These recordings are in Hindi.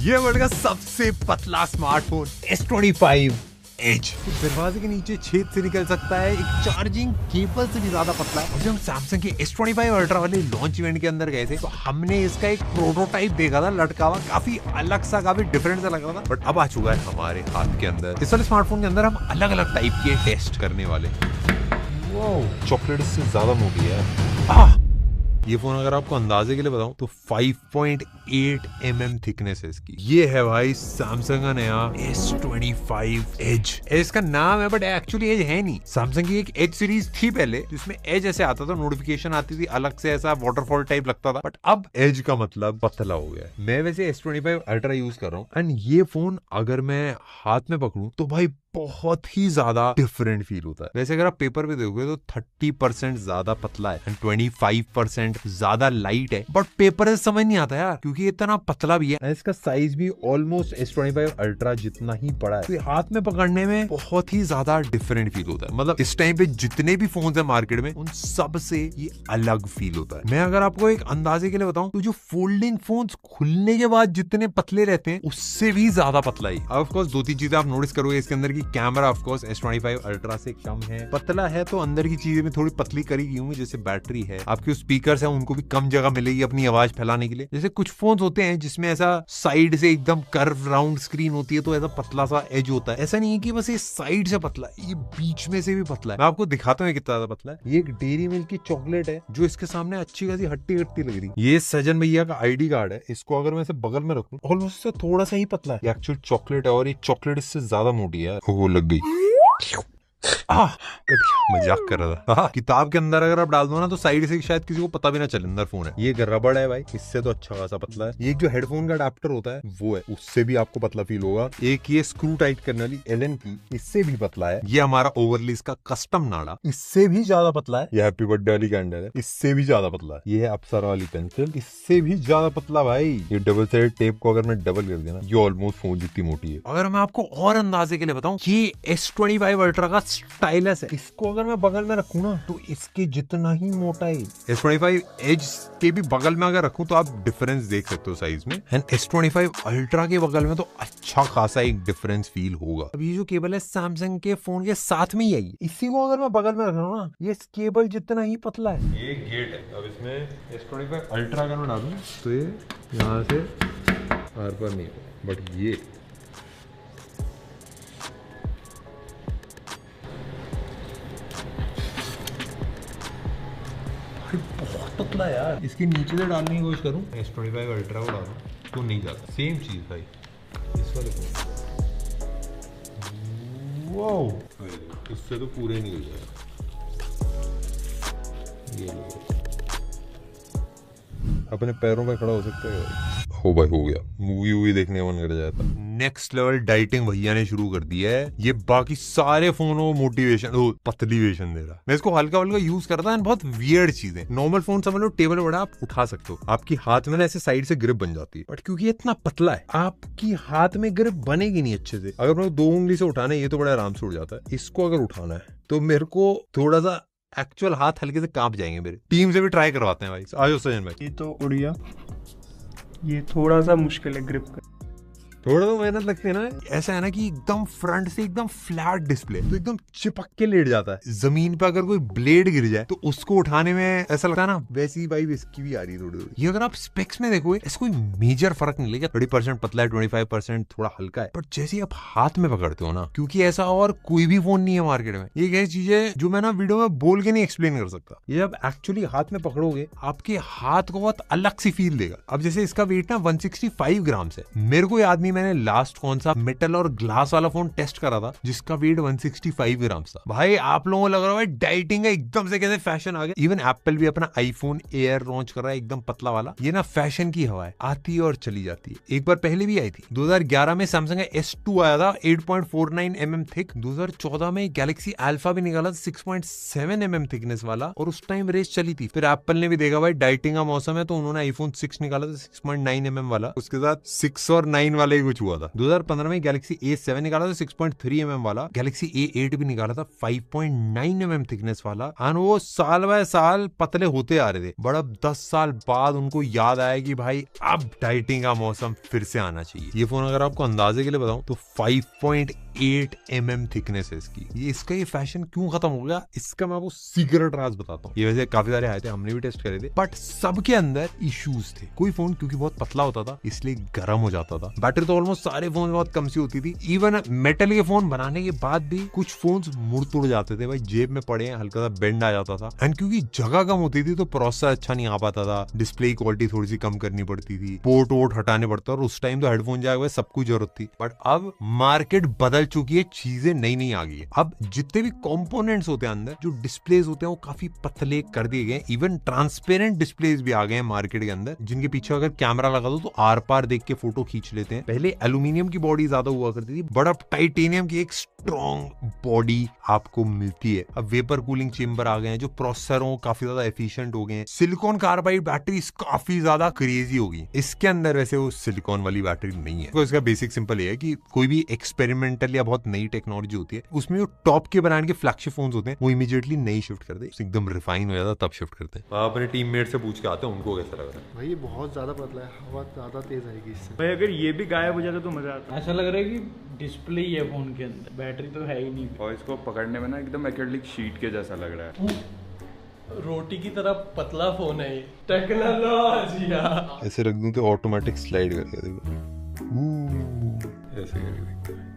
ये वर्ल्ड का सबसे पतला स्मार्टफोन S25 एज दरवाजे के नीचे छेद से निकल सकता है, एक चार्जिंग केबल से भी ज्यादा पतला है। और जब हम सैमसंग के S25 अल्ट्रा वाले लॉन्च इवेंट के अंदर गए थे तो हमने इसका एक प्रोटोटाइप देखा था लटका हुआ, काफी अलग सा, काफी डिफरेंट सा लग रहा था। बट अब आ चुका है हमारे हाथ के अंदर। इस वाले स्मार्टफोन के अंदर हम अलग अलग टाइप के टेस्ट करने वाले। चॉकलेट से ज्यादा मोटी है। ये फोन अगर आपको अंदाजे के लिए बताऊं तो 5.8 mm थिकनेस है इसकी। ये है भाई सैमसंग का नया S25 एज। इसका नाम है बट एक्चुअली एज है नहीं। सैमसंग की एक एज सीरीज थी पहले जिसमें एज ऐसे आता था, नोटिफिकेशन आती थी अलग से, ऐसा वाटरफॉल टाइप लगता था। बट अब एज का मतलब पतला हो गया है। मैं वैसे S25 अल्ट्रा यूज कर रहा हूँ एंड ये फोन अगर मैं हाथ में पकड़ूं तो भाई बहुत ही ज्यादा डिफरेंट फील होता है। वैसे अगर आप पेपर पे देखोगे तो 30% ज्यादा पतला है एंड 25% ज्यादा लाइट है। बट पेपर से समझ नहीं आता यार क्योंकि इतना पतला भी है। इसका साइज भी ऑलमोस्ट S25 अल्ट्रा जितना ही बड़ा है। तो हाथ में पकड़ने में बहुत ही ज्यादा डिफरेंट फील होता है। मतलब इस टाइम पे जितने भी फोन है मार्केट में उन सब से ये अलग फील होता है। मैं अगर आपको एक अंदाजे के लिए बताऊं तो जो फोल्डिंग फोन खुलने के बाद जितने पतले रहते हैं उससे भी ज्यादा पतला ही। ऑफकोर्स 2-3 चीजें आप नोटिस करोगे इसके अंदर। Camera off course S25 ultra से कम है, पतला है तो अंदर की चीजें में थोड़ी पतली करी गई होंगी। जैसे बैटरी है, आपके स्पीकर्स हैं उनको भी कम जगह मिलेगी अपनी आवाज फैलाने के लिए। जैसे कुछ फोन्स होते हैं जिसमें ऐसा साइड से एकदम कर्व राउंड स्क्रीन होती है तो ऐसा पतला सा एज होता है। ऐसा नहीं है कि बस ये साइड से पतला है, ये बीच में से भी पतला है। मैं आपको दिखाता हूँ कितना ज्यादा पतला है। ये एक डेयरी मिल्क की चॉकलेट है जो इसके सामने अच्छी खासी हट्टी हट्टी लग रही है। ये सजन भैया का ID कार्ड है। इसको अगर मैं इसे बगल में रखूं ऑलमोस्ट इससे थोड़ा सा ही पतला है। एक्चुअल चॉकलेट है और ये चॉकलेट इससे ज्यादा मोटी है। वो लग गई। मजाक कर रहा था। किताब के अंदर अगर आप डाल दो ना तो साइड से शायद किसी को पता भी ना चले अंदर फोन है। ये रबड़ है भाई, इससे तो अच्छा खासा पतला है। ये जो हेडफोन का अडेप्टर होता है वो है, उससे भी आपको पतला फील होगा। एक ये स्क्रू टाइट करने वाली एलन की, इससे भी पतला है। ये हमारा ओवरली इसका कस्टम नाड़ा, इससे भी ज्यादा पतला है। ये हैप्पी बर्थडे वाली कैंडल है, इससे भी ज्यादा पतला है। ये है अप्सरा वाली पेंसिल, इससे भी ज्यादा पतला भाई। ये डबल साइड टेप को अगर मैं डबल कर देना ये ऑलमोस्ट फोन जितनी मोटी है। अगर मैं आपको और अंदाजे के लिए बताऊं, ये S25 अल्ट्रा का स्टाइलस है। इसको अगर मैं बगल में रखूं ना तो इसके जितना ही मोटा है। S25 एज के भी बगल में अगर रखूं तो आप डिफरेंस देख सकते हो साइज में। एंड S25 अल्ट्रा के बगल में तो अच्छा खासा एक डिफरेंस फील होगा। अब ये जो केबल है सैमसंग के फोन के साथ में ही आई, इसी को अगर मैं बगल में रख रहा हूं ना ये केबल जितना ही पतला है। ये गेट है। अब इसमें S25 अल्ट्रा अगर मैं डालूं तो ये यहाँ से आर पर नहीं होगा, बट ये बहुत पतला है यार। इसके नीचे से डालने की कोशिश करूं, S25 अल्ट्रा को डालूं तो नहीं जाता। सेम चीज भाई इस वाले फोन। वाओ, इससे तो पूरे नहीं हो जाएगा। ये अपने पैरों पे खड़ा हो सकता है। हो भाई, हो गया। मूवी वूवी देखने का मन कर जाता। नेक्स्ट लेवल डाइटिंग भैया ने शुरू कर दिया है। ये बाकी सारे फोनों को मोटिवेशन, पतलीवेशन दे रहा। मैं इसको हल्का हल्का यूज करता है। बहुत वियर्ड चीजें। नॉर्मल फोन समझ लो टेबल बड़ा आप उठा सकते हो, आपकी हाथ में ना ऐसे साइड से ग्रिप बन जाती है। बट क्योंकि ये इतना पतला है आपकी हाथ में ग्रिप बनेगी नहीं अच्छे से। अगर मैं 2 उंगली से उठाना है ये तो बड़ा आराम से उठ जाता है। इसको अगर उठाना है तो मेरे को थोड़ा सा एक्चुअल हाथ हल्के से कांप जाएंगे मेरे। टीम से भी ट्राई करवाते हैं भाई। आज सजन भाई ये तो उड़ गया। ये थोड़ा सा मुश्किल है ग्रिप का। थोड़ा तो मेहनत लगती है ना। ऐसा है ना कि एकदम फ्रंट से एकदम फ्लैट डिस्प्ले तो एकदम चिपक के लेट जाता है। जमीन पे अगर कोई ब्लेड गिर जाए तो उसको उठाने में ऐसा लगता है ना, वैसी वाइब इसकी भी आ रही है थोड़ी थोड़ी। ये अगर आप स्पेक्स में देखोगे इसको कोई मेजर फर्क नहीं लगेगा। 30% पतला है, 25% थोड़ा हल्का है। पर जैसे ही आप हाथ में पकड़ते हो ना, क्योंकि ऐसा और कोई भी फोन नहीं है मार्केट में। ये ऐसी चीज है जो मैं ना वीडियो में बोल के नहीं एक्सप्लेन कर सकता। ये जब एक्चुअली हाथ में पकड़ोगे आपके हाथ को बहुत अलग सी फील देगा। अब जैसे इसका वेट ना 165 ग्राम है। मेरे को याद नहीं मैंने लास्ट कौन सा मेटल और ग्लास वाला फोन टेस्ट करा था जिसका वेट 165 ग्राम था। भाई आप लोगों को लग रहा है डाइटिंग का एकदम से कैसे फैशन आ गया। इवन एप्पल भी अपना आईफोन एयर लॉन्च कर रहा है एकदम पतला वाला। ये ना फैशन की हवा है, आती है और चली जाती है। एक बार पहले भी आई थी 2011 में सैमसंग का S2 आया था 8.49 mm थिक। 2014 में गैलेक्सी अल्फा भी निकाला 6.7 mm थिकनेस वाला और उस टाइम रेस चली थी। फिर एप्पल ने भी देखा भाई डाइटिंग का मौसम है तो उन्होंने आईफोन 6 निकाला था 6.9 mm वाला। उसके साथ 6 और 9 वाले ही कुछ हुआ था। 2015 में Galaxy A7 निकाला था 6.3 mm वाला, Galaxy A8 भी निकाला था 5.9 mm थिकनेस वाला, और वो साल बाय साल पतले होते आ रहे थे। बट अब 10 साल बाद उनको याद आया कि भाई अब डाइटिंग का मौसम फिर से आना चाहिए। ये फोन अगर आपको अंदाजे के लिए बताऊं तो 5.8 mm थिकनेस है इसकी। इसका ये फैशन क्यों खत्म हो गया, इसका मैं आपको सीक्रेट राज बताता हूँ। ये वैसे काफी सारे आए थे, हमने भी टेस्ट करे थे, बट सबके अंदर इश्यूज थे। कोई फोन क्योंकि बहुत पतला होता था इसलिए गर्म हो जाता था, बैटरी तो ऑलमोस्ट सारे फोन बहुत कम सी होती थी। इवन मेटल के फोन बनाने के बाद भी कुछ फोन मुड़ तुड़ जाते थे भाई, जेब में पड़े हल्का सा बेंड आ जाता था। एंड क्योंकि जगह कम होती थी तो प्रोसेसर अच्छा नहीं आ पाता था, डिस्प्ले क्वालिटी थोड़ी सी कम करनी पड़ती थी, पोर्ट वोर्ट हटाने पड़ता, और उस टाइम तो हेडफोन जाए हुए सब कुछ जरूरत थी। बट अब मार्केट बदल चुकी है, चीजें नई नई आ गई है। अब जितने भी कंपोनेंट्स होते हैं अंदर, जो डिस्प्लेस होते हैं वो काफी पतले कर दिए गए। इवन ट्रांसपेरेंट डिस्प्लेस भी आ गए हैं मार्केट के अंदर, जिनके पीछे अगर कैमरा लगा दो तो आर पार देख के फोटो खींच लेते हैं। पहले एल्यूमिनियम की बॉडी ज्यादा हुआ करती थी, बट अब टाइटेनियम की एक स्ट्रॉन्ग बॉडी आपको मिलती है। अब वेपर कूलिंग चेंबर आ गए हैं जो प्रोसेसरों काफी ज्यादा एफिशिएंट हो गए हैं। सिलिकॉन कार्बाइड बैटरी काफी ज्यादा क्रेजी होगी। इसके अंदर वैसे वो सिलिकॉन वाली बैटरी नहीं है। तो इसका बेसिक सिंपल ये है कि कोई भी एक्सपेरिमेंटल या बहुत नई टेक्नोलॉजी होती है, उसमें जो टॉप के ब्रांड के फ्लैगशिप फोन्स होते हैं वो इमीडिएटली नहीं शिफ्ट करते, एकदम रिफाइन हो जाता तब शिफ्ट करते हैं। आप अपने टीममेट से पूछ के आते हैं उनको कैसा लग रहा है। भाई ये बहुत ज़्यादा पतला है, हवा ज़्यादा तेज़ आएगी इससे। भाई अगर ये भी गायब हो जाता तो मज़ा आता। ऐसा लग रहा है कि डिस्प्ले ही है फोन के अंदर, बैटरी तो है ही नहीं। और इसको पकड़ने में ना एकदम एक्रेलिक शीट के जैसा लग रहा है। रोटी की तरह पतला फोन है ये। टेक्नोलॉजी ऐसे रख दूं तो ऑटोमेटिक स्लाइड करके देखो, ऐसे करके देखते हैं।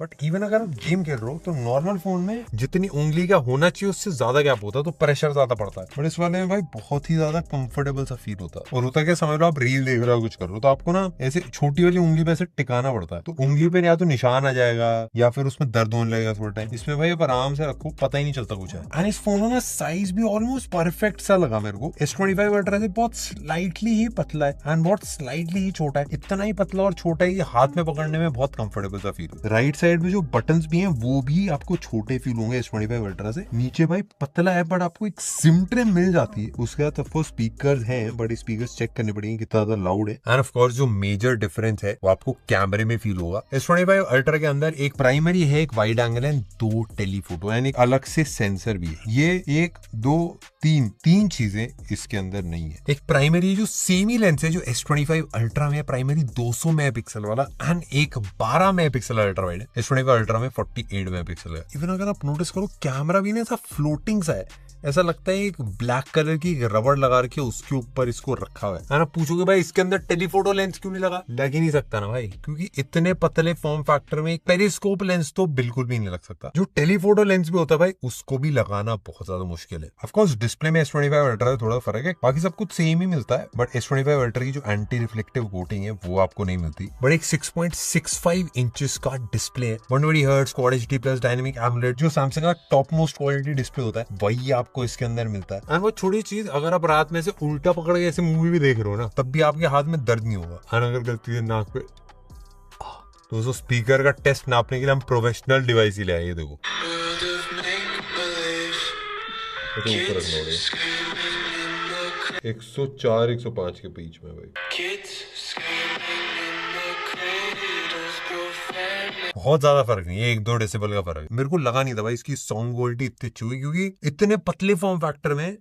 बट इवन अगर आप गेम खेल रहे हो तो नॉर्मल फोन में जितनी उंगली का होना चाहिए उससे ज्यादा गैप होता है, तो प्रेशर ज्यादा पड़ता है। बट इस वाले में भाई बहुत ही ज्यादा कंफर्टेबल सा फील होता है। और होता क्या, समझ लो आप रील देख रहे हो कुछ कर रहे हो तो आपको ना ऐसे छोटी वाली उंगली पे ऐसे टिकाना पड़ता है, तो उंगली पे या तो निशान आ जाएगा या फिर उसमें दर्द होने लगेगा थोड़ा टाइम। इसमें भाई आप आराम से रखो, पता ही नहीं चलता कुछ है। एंड इस फोन का साइज भी ऑलमोस्ट परफेक्ट सा लगा मेरे को। S25 अल्ट्रा से बहुत स्लाइटली ही पतला है एंड बहुत स्लाइटली ही छोटा है। इतना ही पतला और छोटा ही हाथ में पकड़ने में बहुत कंफर्टेबल सा फील। राइट साइड में जो बटन्स भी हैं वो भी आपको छोटे फील होंगे S25 अल्ट्रा से। नीचे भाई पतला है बट आपको एक सिम ट्रे मिल जाती है। उसके बाद ऑफ कोर्स स्पीकर्स हैं, बट स्पीकर्स चेक करने पड़ेंगे कितना ज्यादा लाउड है। एंड ऑफ कोर्स जो मेजर डिफरेंस है वो आपको कैमरे में फील होगा। S25 अल्ट्रा के अंदर एक प्राइमरी है, एक वाइड एंगल है, 2 टेलीफोटो एंड एक अलग से सेंसर भी है। ये 1 2 3 चीजें इसके अंदर नहीं है। एक प्राइमरी जो सेमी लेंस है जो S25 अल्ट्रा में प्राइमरी 200 मेगापिक्सल वाला, एंड एक 12 मेगापिक्सल अल्ट्रा वाइड है। S25 अल्ट्रा में 48 मेगापिक्सल है। इवन अगर आप नोटिस करो कैमरा भी ना ऐसा फ्लोटिंग सा है, ऐसा लगता है एक ब्लैक कलर की रबड़ लगा रखी है उसके ऊपर इसको रखा हुआ है। आप पूछोगे भाई इसके अंदर टेलीफोटो लेंस क्यों नहीं लगा, लग ही नहीं सकता ना भाई, क्योंकि इतने पतले फॉर्म फैक्टर में एक पेरिस्कोप लेंस तो बिल्कुल भी नहीं लग सकता। जो टेलीफोटो लेंस भी होता है भाई उसको भी लगाना बहुत ज्यादा मुश्किल है। ऑफ कोर्स डिस्प्ले में S25 अल्ट्रा से थोड़ा फर्क है, बाकी सब कुछ सेम ही मिलता है, बट S25 अल्ट्रा की जो एंटी रिफ्लेक्टिव कोटिंग है वो आपको नहीं मिलती। बट एक 6.65 इंचेस का डिस्प्ले है, 120 hertz quad HD plus dynamic AMOLED, जो सैमसंग का टॉप मोस्ट क्वालिटी डिस्प्ले होता है वही आपको इसके अंदर मिलता है। एंड वो छोटी चीज, अगर आप रात में से उल्टा पकड़ के ऐसे मूवी भी देख रहे हो ना तब भी आपके हाथ में दर्द नहीं होगा। एंड अगर गलती से नाक पे तो उस स्पीकर का टेस्ट नापने के लिए हम प्रोफेशनल डिवाइस ही ले आए। ये देखो ऊपर रखना पड़ेगा 104 105 के बीच में भाई, बहुत ज्यादा फर्क नहीं है, 1-2 डेसिबल का फर्क है। मेरे को लगा नहीं था भाई इसकी साउंड क्वालिटी इतनी अच्छी हुई, क्योंकि इतने पतले फॉर्म फैक्टर में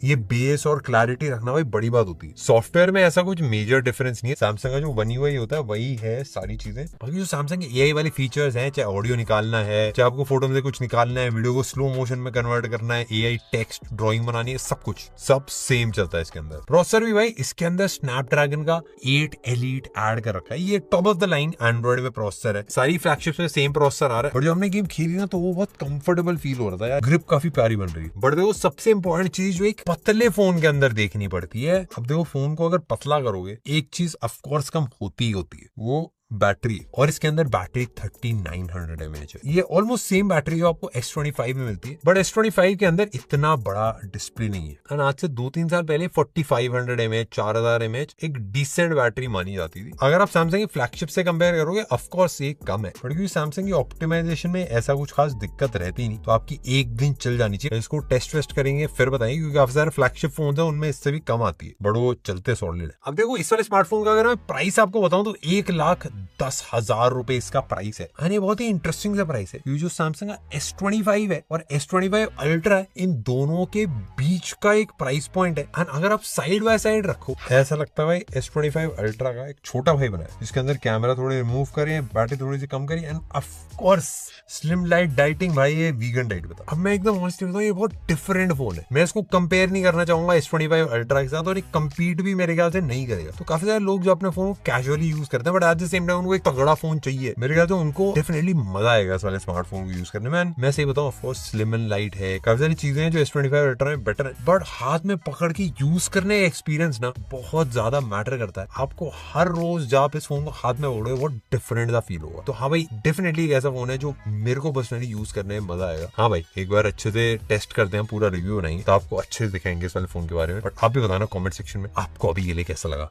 ये बेस और क्लैरिटी रखना भाई बड़ी बात होती है। सॉफ्टवेयर में ऐसा कुछ मेजर डिफरेंस नहीं है, सैमसंग का जो बनी हुई होता है वही है सारी चीजें। बाकी जो सैमसंग के AI वाली फीचर्स हैं, चाहे ऑडियो निकालना है, चाहे आपको फोटो में से कुछ निकालना है, वीडियो को स्लो मोशन में कन्वर्ट करना है, AI टेक्स्ट ड्राइंग बनानी है, सब कुछ सब सेम चलता है इसके अंदर। प्रोसेसर भी भाई इसके अंदर स्नैपड्रैगन का 8 Elite ऐड कर रखा है। ये top of the line Android में प्रोसेसर है, सारी फ्लैगशिप्स में सेम प्रोसेसर आ रहा है। और जो हमने गेम खेली ना तो वो बहुत कंफर्टेबल फील हो रहा था यार, ग्रिप काफी प्यारी बन रही है। बट देखो सबसे इंपॉर्टेंट चीज जो एक पतले फोन के अंदर देखनी पड़ती है, अब देखो फोन को अगर पतला करोगे एक चीज ऑफ कोर्स कम होती ही होती है, वो बैटरी और इसके अंदर बैटरी 3900 mAh है। ये ऑलमोस्ट सेम बैटरी जो आपको S25 में मिलती है, बट S25 के अंदर इतना बड़ा डिस्प्ले नहीं है। और आज से 2-3 साल पहले 4500 mAh 4000 mAh एक डिसेंट बैटरी मानी जाती थी। अगर आप सैमसंग की फ्लैगशिप से कंपेयर करोगे ऑफ कोर्स ये कम है, बट क्योंकि सैमसंग की ऑप्टिमाइजेशन में ऐसा कुछ खास दिक्कत रहती नहीं, तो आपकी एक दिन चल जानी चाहिए। इसको टेस्ट वेस्ट करेंगे फिर बताएंगे, क्योंकि काफी सारे फ्लैगशिप फोन है उनमें इससे भी कम आती है, बट वो चलते सॉलिड है। अब देखो इस वाले स्मार्टफोन का अगर मैं प्राइस आपको बताऊं तो 1,10,000 रुपए इसका प्राइस है। ये बहुत ही इंटरेस्टिंग सा प्राइस है, क्योंकि जो सैमसंग का S25 है और S25 अल्ट्रा है, इन दोनों के बीच का एक प्राइस पॉइंट है। एंड अगर आप साइड बाय साइड रखो, ऐसा लगता है भाई S25 अल्ट्रा का एक छोटा भाई बना है, जिसके अंदर कैमरा थोड़े रिमूव करें, बैटरी थोड़ी सी कम करें, end of course slim light dieting. भाई ये वीगन डाइट बता। अब मैं एकदम ऑनेस्टली बताऊं, ये बहुत डिफरेंट फोन है। मैं इसको कंपेयर नहीं करना चाहूंगा S25 अल्ट्रा के साथ, और एक कंपीट भी मेरे ख्याल से नहीं करेगा। तो काफी सारे लोग जो अपने फोन को कैजुअली यूज करते हैं, but at the same time उनको एक तगड़ा फोन चाहिए, मेरे ख्याल से उनको डेफिनेटली मजा आएगा इस वाले स्मार्टफोन को यूज करने में। मैं सही बताऊं, of course slim and light है, काफी सारी चीजें हैं जो S25 अल्ट्रा में बेटर है, बट हाथ में पकड़ के यूज करने का एक्सपीरियंस ना बहुत ज्यादा मैटर करता है। आपको हर रोज जब आप इस फोन को हाथ में पकड़ोगे वो डिफरेंट सा फील होगा। तो हाँ भाई, डेफिनेटली एक ऐसा फोन है जो मेरे को पर्सनली यूज करने में मजा आएगा। हाँ भाई, एक बार अच्छे से टेस्ट करते हैं, पूरा रिव्यू बनाएंगे, तो आपको अच्छे से दिखाएंगे इस वाले फोन के बारे में। बट आप भी बताना कमेंट सेक्शन में आपको अभी ये लिए कैसा लगा।